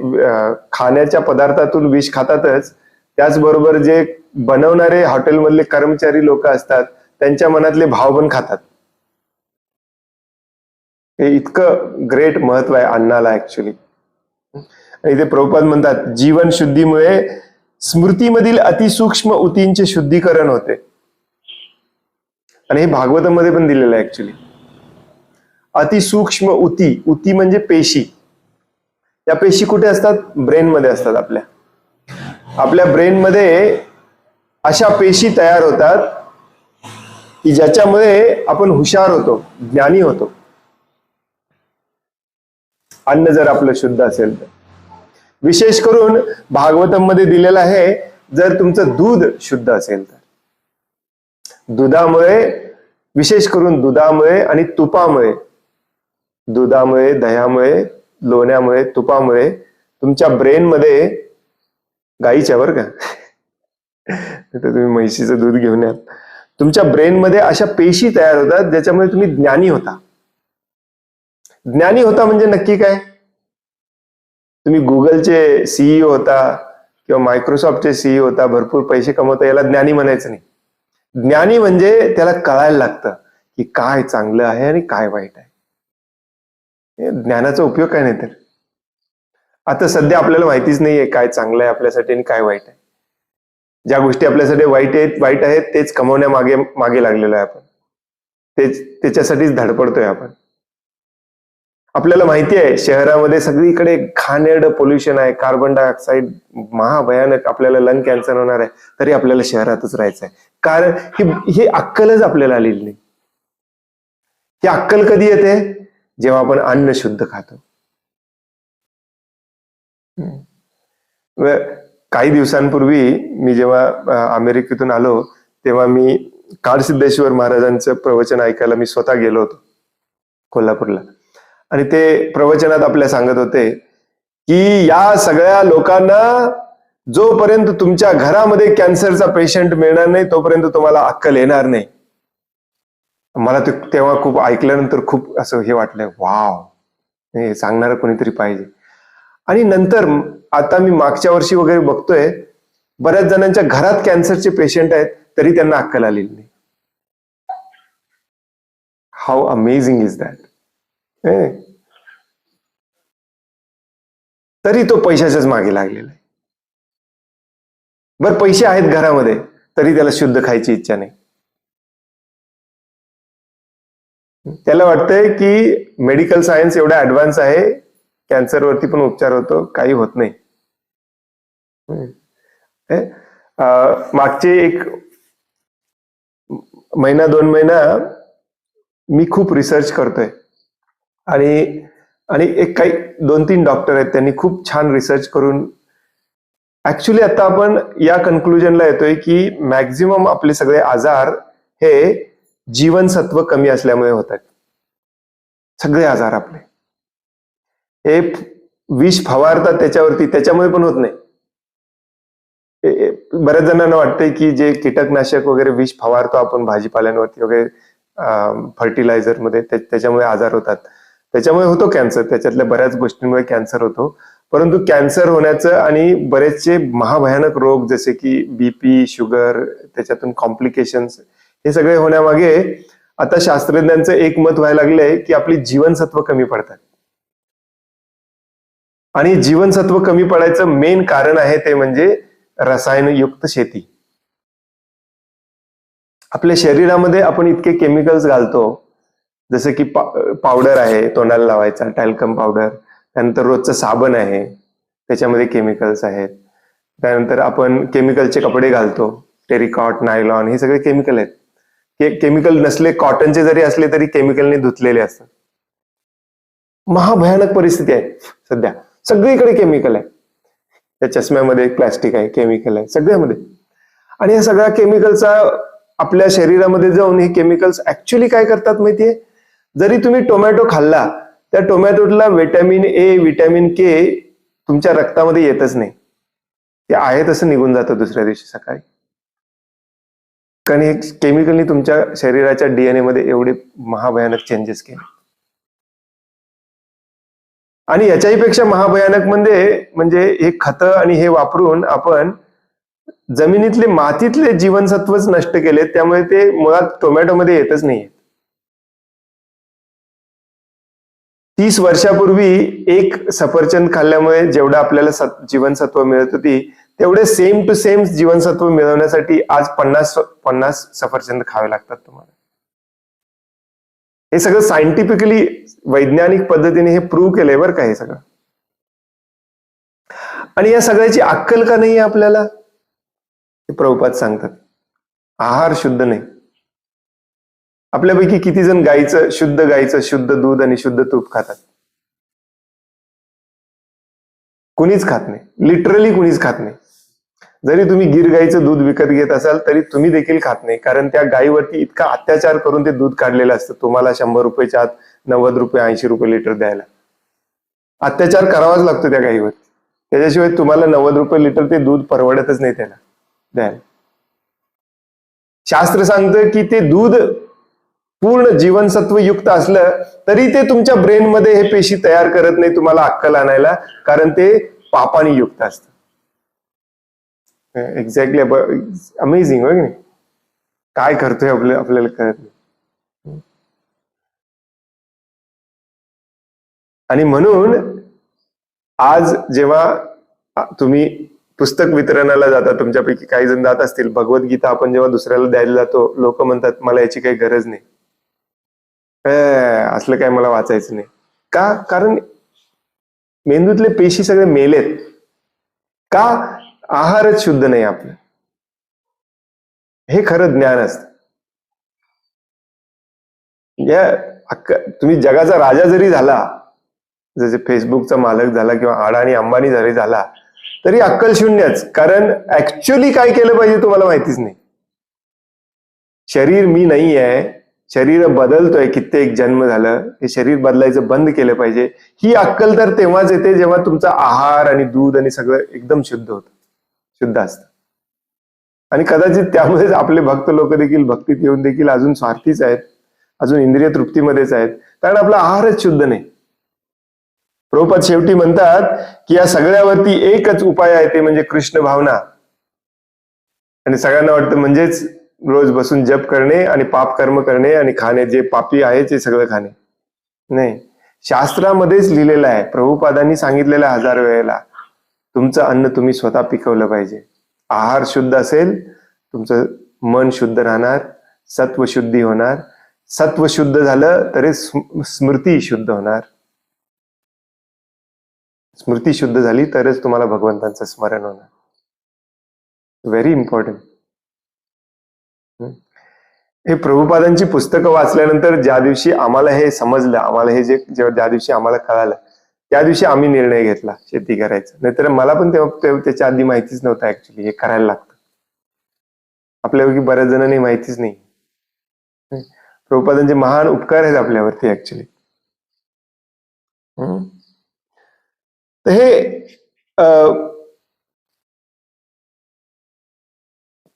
खाण्याच्या पदार्थातून विष खातातच, त्याचबरोबर जे बनवणारे हॉटेलमधले कर्मचारी लोक असतात त्यांच्या मनातले भाव पण खातात. हे इतकं ग्रेट महत्व आहे अन्नाला ऍक्च्युली. आणि इथे प्रभुपाद म्हणतात जीवन शुद्धीमुळे स्मृतीमधील अतिसूक्ष्म ऊतींचे शुद्धीकरण होते. आणि हे भागवतामध्ये पण दिलेलं आहे ऍक्च्युली. अतिसूक्ष्म ऊती, ऊती म्हणजे पेशी. या पेशी कुठे असतात? ब्रेन मध्ये असतात. आपल्या ब्रेन मध्ये अशा पेशी तयार होतात की ज्याच्यामुळे आपण हुशार होतो, ज्ञानी होतो. अन्न जर आपलं शुद्ध असेल तर. विशेष करून भागवतम मध्ये दिलेलं आहे, जर तुमचं दूध शुद्ध असेल तर. दुधामुळे, विशेष करून दुधामुळे आणि तुपामुळे, दुधामुळे, दह्यामुळे, लोण्यामुळे, तुपामुळे तुमच्या ब्रेन मध्ये, गाईच्या बरं का, तर तुम्ही म्हैशीचं दूध घेऊन या, तुमच्या ब्रेन मध्ये अशा पेशी तयार होतात ज्याच्यामुळे तुम्ही ज्ञानी होता. ज्ञानी होता म्हणजे नक्की काय? तुम्ही गुगलचे सीईओ होता किंवा मायक्रोसॉफ्टचे सीईओ होता, भरपूर पैसे कमवता, याला ज्ञानी म्हणायचं नाही. ज्ञानी म्हणजे त्याला कळायला लागतं की काय चांगलं आहे आणि काय वाईट आहे. ज्ञानाचा उपयोग काय नाही तर. आता सध्या आपल्याला माहितीच नाहीये काय चांगलं आहे आपल्यासाठी आणि काय वाईट आहे. ज्या गोष्टी आपल्यासाठी वाईट आहेत तेच कमवण्यामागे मागे लागलेलो आहे आपण. त्याच्यासाठीच धडपडतोय आपण. आपल्याला माहिती आहे शहरामध्ये सगळीकडे घाणेरडं पोल्युशन आहे, कार्बन डायऑक्साईड महाभयानक, आपल्याला लंग कॅन्सर होणार आहे, तरी आपल्याला शहरातच राहायचं आहे. कारण ही अक्कलच आपल्याला आलेली नाही. ही अक्कल कधी येते? जेव्हा आपण अन्न शुद्ध खातो. काही दिवसांपूर्वी मी जेव्हा अमेरिकेतून आलो तेव्हा मी काळसिद्धेश्वर महाराजांचं प्रवचन ऐकायला मी स्वतः गेलो होतो कोल्हापूरला. आणि ते प्रवचनात आपल्या सांगत होते की या सगळ्या लोकांना जोपर्यंत तुमच्या घरामध्ये कॅन्सरचा पेशंट मिळणार नाही तोपर्यंत तुम्हाला अक्कल येणार नाही. मला ते तेव्हा खूप ऐकल्यानंतर खूप असं हे वाटलं, वाव, हे सांगणारं कोणीतरी पाहिजे. आणि नंतर आता मी मागच्या वर्षी वगैरे बघतोय बऱ्याच जणांच्या घरात कॅन्सरचे पेशंट आहेत तरी त्यांना अक्कल आलेली नाही. How amazing is that. तरी तो पैशाच्याच मागे लागलेला आहे. बरं, पैसे आहेत घरामध्ये तरी त्याला शुद्ध खायची इच्छा नाही. त्याला वाटतंय की मेडिकल सायन्स एवढा ऍडव्हान्स आहे, कॅन्सरवरती पण उपचार होतो, काही होत नाही. मागचे एक महिना 2 महिना मी खूप रिसर्च करतोय आणि एक काही 2-3 डॉक्टर आहेत, त्यांनी खूप छान रिसर्च करून ऍक्च्युली आता आपण या कन्क्लुजनला येतोय की मॅक्झिमम आपले सगळे आजार हे जीवनसत्व कमी असल्यामुळे होतात. सगळे आजार आपले हे विष फवारतात त्याच्यावरती, त्याच्यामुळे पण होत नाही. बऱ्याच जणांना वाटतंय की जे कीटकनाशक वगैरे विष फवारतो आपण भाजीपाल्यांवरती वगैरे फर्टिलायझर मध्ये, त्याच्यामुळे आजार होतात, त्याच्यामुळे होतो कॅन्सर, त्याच्यातल्या बऱ्याच गोष्टींमुळे कॅन्सर होतो. परंतु कॅन्सर होण्याचं आणि बरेचसे महाभयानक रोग जसे की बीपी, शुगर, त्याच्यातून कॉम्प्लिकेशन्स, हे सगळे होण्यामागे आता शास्त्रज्ञांचं एक मत व्हायला लागलंय की आपली जीवनसत्व कमी पडतात. आणि जीवनसत्व कमी पडायचं मेन कारण आहे ते म्हणजे रसायनयुक्त शेती. आपल्या शरीरामध्ये आपण इतके केमिकल्स घालतो, जसं की पावडर आहे तोंडाला लावायचा, टॅल्कम पावडर, त्यानंतर रोजचं साबण आहे त्याच्यामध्ये केमिकल्स आहेत, त्यानंतर आपण केमिकलचे कपडे घालतो, टेरिकॉट, नायलॉन, हे सगळे केमिकल आहेत. केमिकल नसले, कॉटनचे जरी असले तरी केमिकलने धुतलेले असतात. महाभयानक परिस्थिती आहे सध्या, सगळीकडे केमिकल आहे. त्या चष्म्यामध्ये प्लास्टिक आहे, केमिकल आहे सगळ्यामध्ये. आणि या सगळ्या केमिकलचा आपल्या शरीरामध्ये जाऊन हे केमिकल्स ऍक्च्युली काय करतात माहितीये? जरी तुम्ही टोमॅटो खाल्ला, त्या टोमॅटोला व्हिटॅमिन ए, व्हिटॅमिन के तुमच्या रक्तामध्ये येतच नाही, ते आहे तसं निघून जातं दुसऱ्या दिवशी सकाळी. कारण हे केमिकलनी तुमच्या शरीराच्या डीएनए मध्ये एवढे महाभयानक चेंजेस केले. आणि याच्याही पेक्षा महाभयानक म्हणजे हे खतं आणि हे वापरून आपण जमिनीतले मातीतले जीवनसत्वच नष्ट केले, त्यामुळे ते मुळात टोमॅटोमध्ये येतच नाही. 30 वर्षापूर्वी एक सफरचंद खाल्ल्यामुळे जेवढं आपल्याला जीवनसत्व मिळत होती तेवढे सेम टू सेम जीवनसत्व मिळवण्यासाठी आज 50 सफरचंद खावे लागतात तुम्हाला. हे सगळं सायंटिफिकली, वैज्ञानिक पद्धतीने हे प्रूव्ह केलंय बरं का हे सगळं. आणि या सगळ्याची अक्कल का नाहीये आपल्याला? हे प्रभुपाद सांगतात, आहार शुद्ध नाही. आपल्यापैकी किती जण गाईचं शुद्ध दूध आणि शुद्ध तूप खातात? कुणीच खात नाही, लिटरली कुणीच खात नाही. जरी तुम्ही गिर गाईचं दूध विकत घेत असाल तरी तुम्ही देखील खात नाही, कारण त्या गायीवरती इतका अत्याचार करून ते दूध काढलेलं असतं. तुम्हाला 100 रुपयाच्या आत 90 रुपये 80 रुपये लिटर द्यायला अत्याचार करावाच लागतो त्या गायीवर. त्याच्याशिवाय तुम्हाला 90 रुपये लिटर ते दूध परवडतच नाही त्याला द्यायला. शास्त्र सांगतं की ते दूध पूर्ण जीवनसत्व युक्त असलं तरी ते तुमच्या ब्रेन मध्ये हे पेशी तयार करत नाही तुम्हाला अक्कल आणायला, कारण ते पापाने युक्त असतं. एक्झॅक्टली, अमेझिंग होय नाही? काय करतोय आपल्याला कळत नाही. आणि म्हणून आज जेव्हा तुम्ही पुस्तक वितरणाला जातात, तुमच्यापैकी काही जण जात असतील. भगवद्गीता आपण जेव्हा दुसऱ्याला द्यायला जातो, लोक म्हणतात मला याची काही गरज नाही, असलं काय मला वाचायचं नाही. का? कारण मेंदूतले पेशी सगळे मेलेत. का? आहारच शुद्ध नाही आपलं. हे खरं ज्ञान असतं. तुम्ही जगाचा राजा जरी झाला, जसे फेसबुकचा मालक झाला किंवा अडाणी अंबानी जरी झाला, तरी अक्कल शून्यच. कारण ऍक्च्युअली काय केलं पाहिजे तुम्हाला माहितीच नाही. शरीर मी नाही आहे, शरीर बदलतोय, कित्येक जन्म झालं, हे शरीर बदलायचं बंद केलं पाहिजे. ही अक्कल तर तेव्हाच येते जेव्हा तुमचा आहार आणि दूध आणि सगळं एकदम शुद्ध होतं, शुद्ध असतं. आणि कदाचित त्यामुळेच आपले भक्त लोक देखील भक्तीत येऊन देखील अजून स्वार्थीच आहेत, अजून इंद्रिय तृप्तीमध्येच आहेत, कारण आपला आहारच शुद्ध नाही. प्रभुपाद शेवटी म्हणतात की या सगळ्यावरती एकच उपाय आहे, ते म्हणजे कृष्ण भावना. आणि सगळ्यांना वाटतं म्हणजेच रोज बसून जप करणे आणि पाप कर्म करणे आणि खाणे, जे पापी आहे ते सगळं खाणे. नाही, शास्त्रामध्येच लिहिलेलं आहे, प्रभुपादांनी सांगितलेलं 1000 वेळेला, तुमचं अन्न तुम्ही स्वतः पिकवलं पाहिजे. आहार शुद्ध असेल, तुमचं मन शुद्ध राहणार, सत्व शुद्धी होणार. सत्व शुद्ध झालं तरी स्मृती शुद्ध होणार. स्मृती शुद्ध झाली तरच तुम्हाला भगवंतांचं स्मरण होणार. Very important. हे प्रभुपादांची पुस्तकं वाचल्यानंतर ज्या दिवशी आम्हाला हे समजलं, आम्हाला हे ज्या दिवशी आम्हाला कळालं, त्या दिवशी आम्ही निर्णय घेतला शेती करायचा. नाहीतर मला पण तेव्हा त्याच्या आधी माहितीच नव्हतं ऍक्च्युली हे करायला लागतं. आपल्यापैकी बऱ्याच जणांनी माहितीच नाही. प्रभुपादांचे महान उपकार आहेत आपल्यावरती ऍक्च्युली. तर हे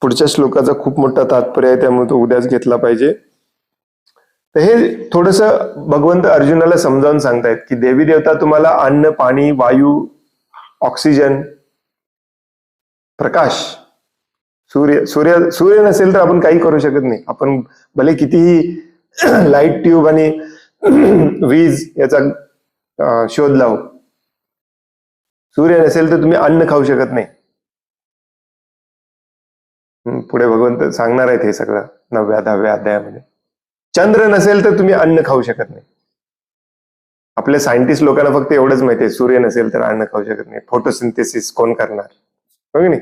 पुढच्या श्लोकाचा खूप मोठा तात्पर्य आहे, त्यामुळे तो उद्याच घेतला पाहिजे. तर हे थोडस भगवंत अर्जुनाला समजावून सांगतायत की देवी देवता तुम्हाला अन्न, पाणी, वायू, ऑक्सिजन, प्रकाश, सूर्य नसेल तर आपण काही करू शकत नाही. आपण भले कितीही लाईट ट्यूब आणि वीज याचा शोध लावू, सूर्य नसेल तर तुम्ही अन्न खाऊ शकत नाही. पुढे भगवंत सांगणार आहेत हे सगळं 9व्या 10व्या अध्यायामध्ये. चंद्र नसेल तर तुम्ही अन्न खाऊ शकत नाही. आपल्या सायंटिस्ट लोकांना फक्त एवढंच माहिती आहे, सूर्य नसेल तर अन्न खाऊ शकत नाही. फोटोसिंथेसिस कोण करणार? बघ नाही,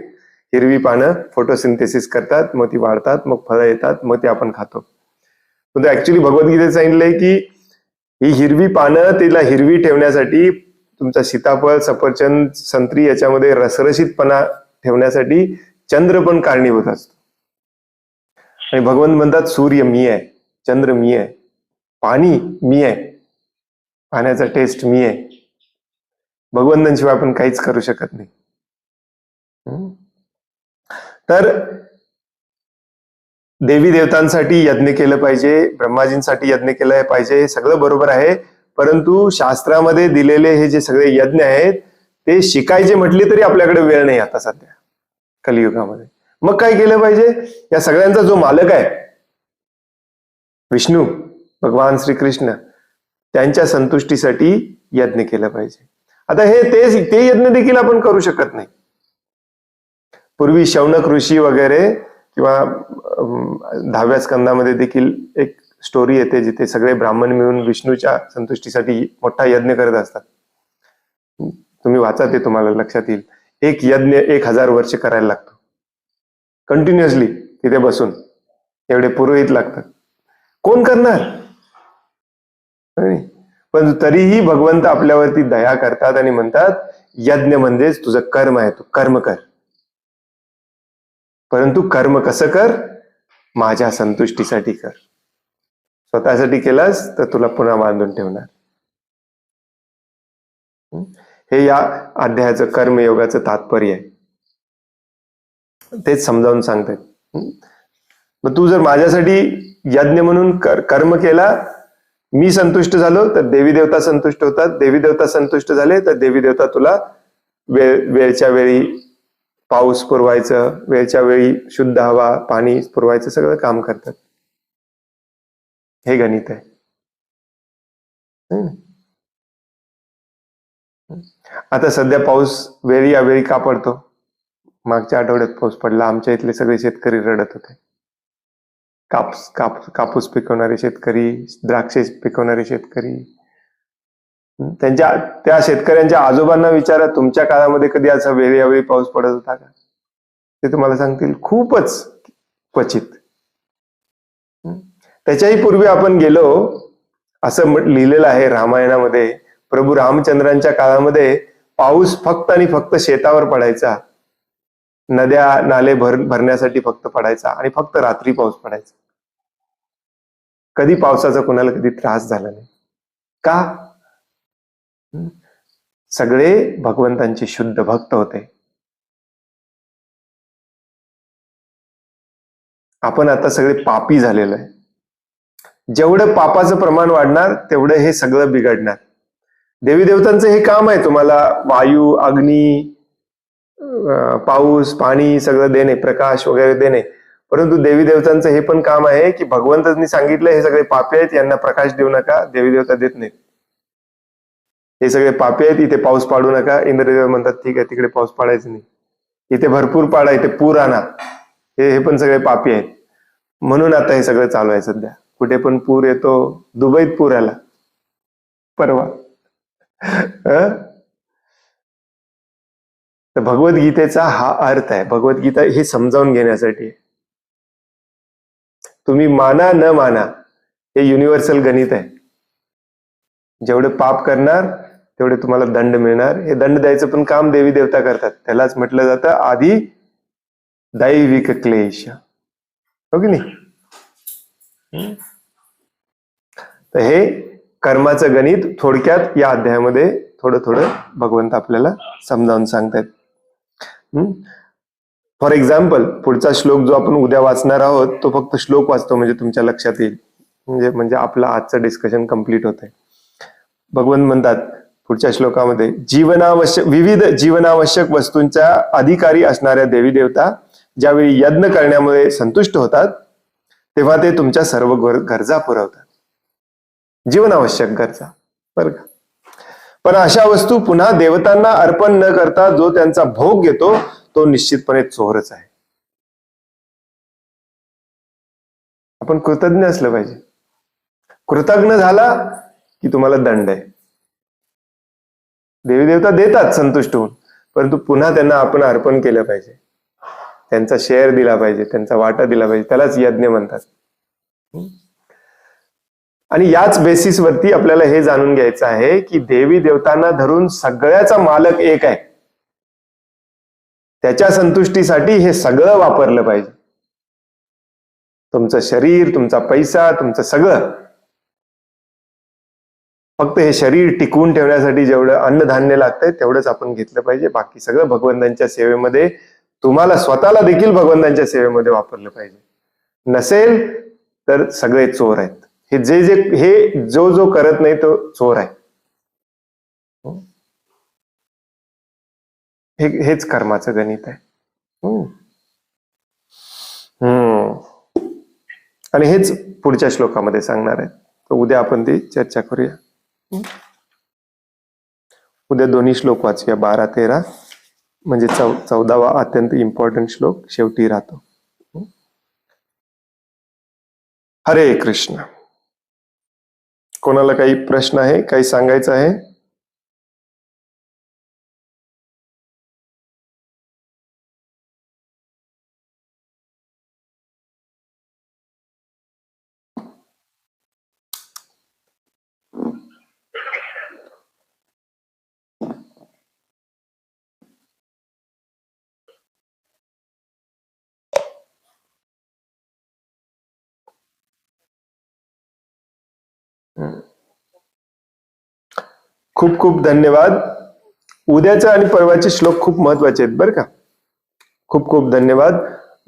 हिरवी पानं फोटोसिंथेसिस करतात, मग ती वाढतात, मग फळं येतात, मग ते आपण खातो. पण ऍक्च्युली भगवद्गीतेत सांगितलंय की ही हिरवी पानं तिला हिरवी ठेवण्यासाठी, तुमचा सीताफळ, सफरचंद, संत्री याच्यामध्ये रसरशीतपणा ठेवण्यासाठी चंद्र पण कारणीभूत असतो. आणि भगवंत म्हणतात सूर्य मी आहे, चंद्र मी आहे, पाणी मी आहे, पाण्याचा टेस्ट मी आहे. भगवंतांशिवाय आपण काहीच करू शकत नाही. तर देवी देवतांसाठी यज्ञ केलं पाहिजे, ब्रह्माजींसाठी यज्ञ केलं पाहिजे, हे सगळं बरोबर आहे. परंतु शास्त्रामध्ये दिलेले हे जे सगळे यज्ञ आहेत ते शिकायचे म्हटले तरी आपल्याकडे वेळ नाही आता सध्या कलियुगामध्ये. मग काय केलं पाहिजे? या सगळ्यांचा जो मालक आहे विष्णू भगवान श्रीकृष्ण, त्यांच्या संतुष्टीसाठी यज्ञ केलं पाहिजे. आता हे ते यज्ञ देखील आपण करू शकत नाही. पूर्वी शौनक ऋषी वगैरे किंवा 10व्या स्कंदामध्ये देखील एक स्टोरी येते जिथे सगळे ब्राह्मण मिळून विष्णूच्या संतुष्टीसाठी मोठा यज्ञ करत असतात. तुम्ही वाचा ते, तुम्हाला लक्षात येईल. एक यज्ञ 1000 वर्ष करायला लागतो कंटिन्युअसली तिथे बसून. एवढे पुरोहित लागतात. कोण करणार? पण तरीही भगवंत आपल्यावरती दया करतात आणि म्हणतात यज्ञ म्हणजेच तुझं कर्म आहे, तू कर्म कर. परंतु कर्म कसं कर? माझ्या संतुष्टीसाठी कर. स्वतःसाठी केलास तर तुला पुन्हा बांधून ठेवणार. हे या अध्यायाचं कर्मयोगाचं तात्पर्य आहे. तेच समजावून सांगतात. मग तू जर माझ्यासाठी यज्ञ म्हणून कर्म केला, मी संतुष्ट झालो तर देवी देवता संतुष्ट होतात. देवी देवता संतुष्ट झाले तर देवी देवता तुला वेळच्या वेळी पाऊस पुरवायचं, वेळच्या वेळी शुद्ध हवा, पाणी पुरवायचं सगळं काम करतात. हे गणित आहे. आता सध्या पाऊस वेळी अवेळी का पडतो? मागच्या आठवड्यात पाऊस पडला, आमच्या इथले सगळे शेतकरी रडत होते. कापूस पिकवणारे शेतकरी, द्राक्षे पिकवणारे शेतकरी. त्या शेतकऱ्यांच्या आजोबांना विचारा, तुमच्या काळामध्ये कधी असा वेळोवेळी पाऊस पडत होता का? ते तुम्हाला सांगतील खूपच क्वचित. त्याच्याही पूर्वी आपण गेलो, असं लिहिलेलं आहे रामायणामध्ये, प्रभू रामचंद्रांच्या काळामध्ये पाऊस फक्त आणि फक्त शेतावर पडायचा, नद्या नाले भरण्यासाठी फक्त पडायचा, आणि फक्त रात्री पाऊस पडायचा. कधी पावसाचा कोणाला कधी त्रास झाला नाही. का? सगळे भगवंतांचे शुद्ध भक्त होते. आपण आता सगळे पापी झालेलो आहे. जेवढं पापाचं प्रमाण वाढणार तेवढं हे सगळं बिघडणार. देवी देवतांचं हे काम आहे तुम्हाला वायू, अग्नी, पाऊस, पाणी सगळं देणे, प्रकाश वगैरे देणे. परंतु देवी देवतांचं हे पण काम आहे की भगवंतांनी सांगितलं हे सगळे पापी आहेत, यांना प्रकाश देऊ नका. देवी देवता देत नाहीत. हे सगळे पापी आहेत, इथे पाऊस पाडू नका. इंद्रदेव म्हणतात ठीक आहे, तिकडे पाऊस पाडायचं नाही, इथे भरपूर पाडा, इथे पूर आणा. हे पण सगळे पापी आहेत. म्हणून आता हे सगळं चालू आहे सध्या. कुठे पण पूर येतो. दुबईत पूर आला परवा. तर भगवद्गीतेचा हा अर्थ आहे. भगवद्गीता हे समजावून घेण्यासाठी. तुम्ही माना न माना, हे युनिव्हर्सल गणित आहे. जेवढे पाप करणार तेवढे तुम्हाला दंड मिळणार. हे दंड द्यायचं पण काम देवी देवता करतात. त्यालाच म्हटलं जातं आधी दैविक क्लेश, हो की नाही? तर हे कर्माचं गणित थोडक्यात या अध्यायामध्ये थोडं थोडं भगवंत आपल्याला समजावून सांगतायत. फॉर एक्झाम्पल, पुढचा श्लोक जो आपण उद्या वाचणार आहोत तो फक्त श्लोक वाचतो म्हणजे तुमच्या लक्षात येईल. म्हणजे आपलं आजचं डिस्कशन कम्प्लीट होत आहे. भगवंत म्हणतात पुढच्या श्लोकामध्ये, विविध जीवनावश्यक वस्तूंच्या अधिकारी असणाऱ्या देवी देवता ज्यावेळी यज्ञ करण्यामुळे संतुष्ट होतात तेव्हा ते तुमच्या सर्व गरजा पुरवतात. जीवनावश्यक गरजा, बरं का? पण अशा वस्तू पुन्हा देवतांना अर्पण न करता जो त्यांचा भोग घेतो तो निश्चितपणे चोरच आहे. आपण कृतज्ञ असलं पाहिजे. कृतज्ञ झाला की तुम्हाला दंड आहे. देवी देवता देतात संतुष्ट होऊन, परंतु पुन्हा त्यांना आपण अर्पण केलं पाहिजे, त्यांचा शेअर दिला पाहिजे, त्यांचा वाटा दिला पाहिजे. त्यालाच यज्ञ म्हणतात. आणि याच बेसिसवरती आपल्याला हे जाणून घ्यायचं आहे की देवी देवतांना धरून सगळ्याचा मालक एक आहे. त्याच्या संतुष्टीसाठी हे सगळं वापरलं पाहिजे. तुमचं शरीर, तुमचा पैसा, तुमचं सगळं. फक्त हे शरीर टिकवून ठेवण्यासाठी जेवढं अन्नधान्य लागतंय तेवढंच आपण घेतलं पाहिजे. बाकी सगळं भगवंतांच्या सेवेमध्ये, तुम्हाला स्वतःला देखील भगवंतांच्या सेवेमध्ये वापरलं पाहिजे. नसेल तर सगळे चोर आहेत. हे जो करत नाही तो चोर आहे. हेच कर्माचं गणित आहे. आणि हेच पुढच्या श्लोकामध्ये सांगणार आहे. तर उद्या आपण ती चर्चा करूया. उद्या दोन्ही श्लोक वाचूया, 12-13, म्हणजे 14वा अत्यंत इम्पॉर्टंट श्लोक शेवटी राहतो. हरे कृष्ण. कोणाला काही प्रश्न आहे, काही सांगायचं आहे? खूप खूप धन्यवाद. उद्याचे आणि परवाचे श्लोक खूप महत्वाचे आहेत बरं का. खूप खूप धन्यवाद.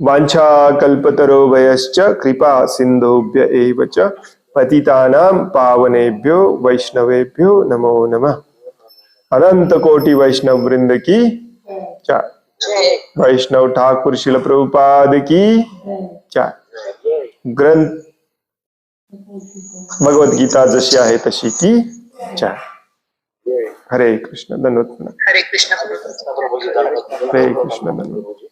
वांछा कल्पतरोभयश्च कृपा सिंधुभ्य एव च पतितानां पावनेभ्यो वैष्णवेभ्यो नमो नमः. अनंत कोटि वैष्णव वृंद की जय. वैष्णव ठाकुर शिल प्रभुपाद की जय. ग्रंथ भगवद्गीता जशी आहे तशी की जय. हरे कृष्ण, धन्यवाद. हरे कृष्ण प्रभू. हरे कृष्ण, धन्यवाद.